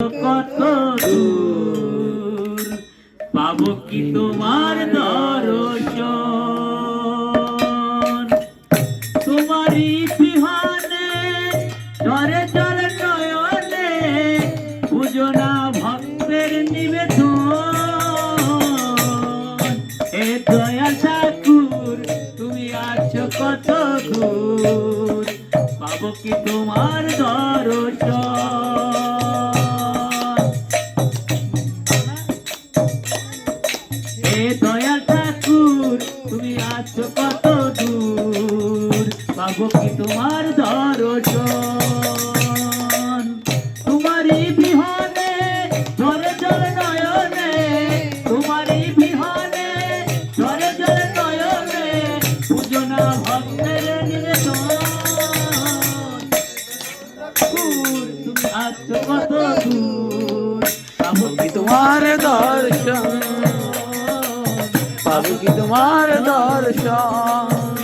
কত দূর পাবো কি তোমার দর্শন, তোমারই বিহানে ঝরে ঝরে নয়নে পূজনা ভক্তের নিবেদন। এ দয়া ঠাকুর তুমি আছো কত দূর পাবো কি তোমার দর্শন। এ দয়াল ঠাকুর তুমি আছো কত দূর পাবো কি তোমার দর্শন, তোমারই বিহানে ঝরে ঝরে নয়নে, তোমারই বিহানে ঝরে ঝরে নয়নে পূজনা ভক্তের নিবেদন। তুমি আছো কত দূর পাবো কি তোমার দর্শন, পাবো কি তোমার দর্শন।